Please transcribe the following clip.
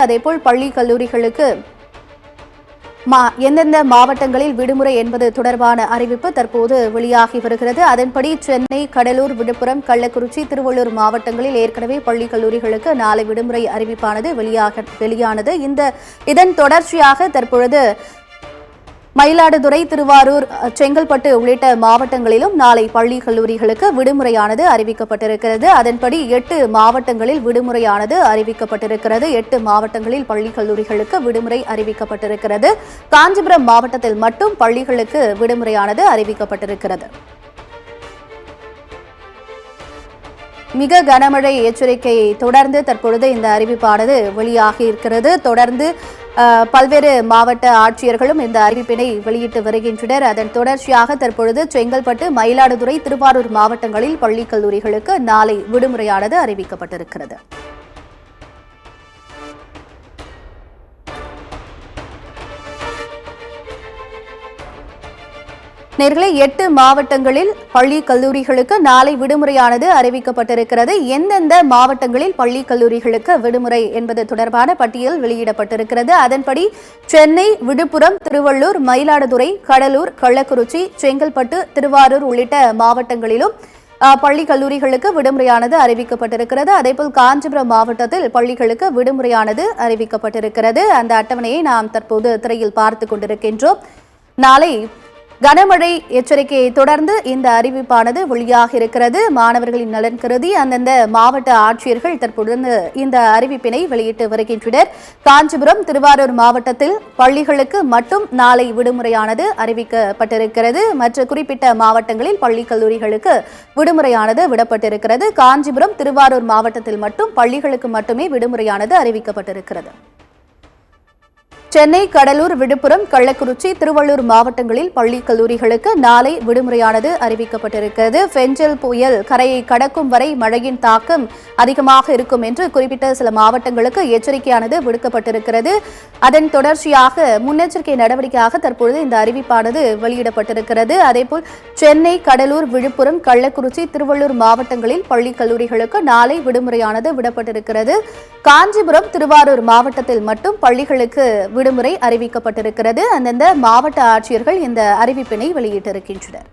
அதேபோல் பள்ளி கல்லூரிகளுக்கு எந்தெந்த மாவட்டங்களில் விடுமுறை என்பது தொடர்பான அறிவிப்பு தற்போது வெளியாகி வருகிறது. அதன்படி சென்னை, கடலூர், விழுப்புரம், கள்ளக்குறிச்சி, திருவள்ளூர் மாவட்டங்களில் ஏற்கனவே பள்ளி கல்லூரிகளுக்கு நாளை விடுமுறை அறிவிப்பானது வெளியானது. இதன் தொடர்ச்சியாக தற்பொழுது மயிலாடுதுறை, திருவாரூர், செங்கல்பட்டு உள்ளிட்ட மாவட்டங்களிலும் நாளை பள்ளி கல்லூரிகளுக்கு விடுமுறையானது அறிவிக்கப்பட்டிருக்கிறது. அதன்படி 8 மாவட்டங்களில் விடுமுறையானது அறிவிக்கப்பட்டிருக்கிறது. 8 மாவட்டங்களில் பள்ளி கல்லூரிகளுக்கு விடுமுறை அறிவிக்கப்பட்டிருக்கிறது. காஞ்சிபுரம் மாவட்டத்தில் மட்டும் பள்ளிகளுக்கு விடுமுறையானது அறிவிக்கப்பட்டிருக்கிறது. மிக கனமழை எச்சரிக்கையை தொடர்ந்து தற்பொழுது இந்த அறிவிப்பானது வெளியாகி இருக்கிறது. தொடர்ந்து பல்வேறு மாவட்ட ஆட்சியர்களும் இந்த அறிவிப்பினை வெளியிட்டு வருகின்றனர். அதன் தொடர்ச்சியாக தற்பொழுது செங்கல்பட்டு, மயிலாடுதுறை, திருவாரூர் மாவட்டங்களில் பள்ளி கல்லூரிகளுக்கு நாளை விடுமுறையானது அறிவிக்கப்பட்டிருக்கிறது. நேர்களே, 8 மாவட்டங்களில் பள்ளி கல்லூரிகளுக்கு நாளை விடுமுறையானது அறிவிக்கப்பட்டிருக்கிறது. எந்தெந்த மாவட்டங்களில் பள்ளி கல்லூரிகளுக்கு விடுமுறை என்பது தொடர்பான பட்டியல் வெளியிடப்பட்டிருக்கிறது. அதன்படி சென்னை, விழுப்புரம், திருவள்ளூர், மயிலாடுதுறை, கடலூர், கள்ளக்குறிச்சி, செங்கல்பட்டு, திருவாரூர் உள்ளிட்ட மாவட்டங்களிலும் பள்ளி கல்லூரிகளுக்கு விடுமுறையானது அறிவிக்கப்பட்டிருக்கிறது. அதேபோல் காஞ்சிபுரம் மாவட்டத்தில் பள்ளிகளுக்கு விடுமுறையானது அறிவிக்கப்பட்டிருக்கிறது. அந்த அட்டவணையை நாம் தற்போது திரையில் பார்த்துக் கொண்டிருக்கின்றோம். நாளை கனமழை எச்சரிக்கையை தொடர்ந்து இந்த அறிவிப்பானது வெளியாக இருக்கிறது. மாணவர்களின் நலன் கருதி அந்தந்த மாவட்ட ஆட்சியர்கள் தற்பொழுது இந்த அறிவிப்பினை வெளியிட்டு வருகின்றனர். காஞ்சிபுரம், திருவாரூர் மாவட்டத்தில் பள்ளிகளுக்கு மட்டும் நாளை விடுமுறையானது அறிவிக்கப்பட்டிருக்கிறது. மற்ற குறிப்பிட்ட மாவட்டங்களில் பள்ளி கல்லூரிகளுக்கு விடுமுறையானது விடப்பட்டிருக்கிறது. காஞ்சிபுரம், திருவாரூர் மாவட்டத்தில் மட்டும் பள்ளிகளுக்கு மட்டுமே விடுமுறையானது அறிவிக்கப்பட்டிருக்கிறது. சென்னை, கடலூர், விழுப்புரம், கள்ளக்குறிச்சி, திருவள்ளூர் மாவட்டங்களில் பள்ளி கல்லூரிகளுக்கு நாளை விடுமுறையானது அறிவிக்கப்பட்டிருக்கிறது. பெஞ்சல் புயல் கரையை கடக்கும் வரை மழையின் தாக்கம் அதிகமாக இருக்கும் என்று குறிப்பிட்ட சில மாவட்டங்களுக்கு எச்சரிக்கையானது விடுக்கப்பட்டிருக்கிறது. அதன் தொடர்ச்சியாக முன்னெச்சரிக்கை நடவடிக்கையாக தற்பொழுது இந்த அறிவிப்பானது வெளியிடப்பட்டிருக்கிறது. அதேபோல் சென்னை, கடலூர், விழுப்புரம், கள்ளக்குறிச்சி, திருவள்ளூர் மாவட்டங்களில் பள்ளி கல்லூரிகளுக்கு நாளை விடுமுறையானது விடப்பட்டிருக்கிறது. காஞ்சிபுரம், திருவாரூர் மாவட்டத்தில் மட்டும் பள்ளிகளுக்கு விடுமுறை அறிவிக்கப்பட்டிருக்கிறது. அந்தந்த மாவட்ட ஆட்சியர்கள் இந்த அறிவிப்பினை வெளியிட்டிருக்கின்றனர்.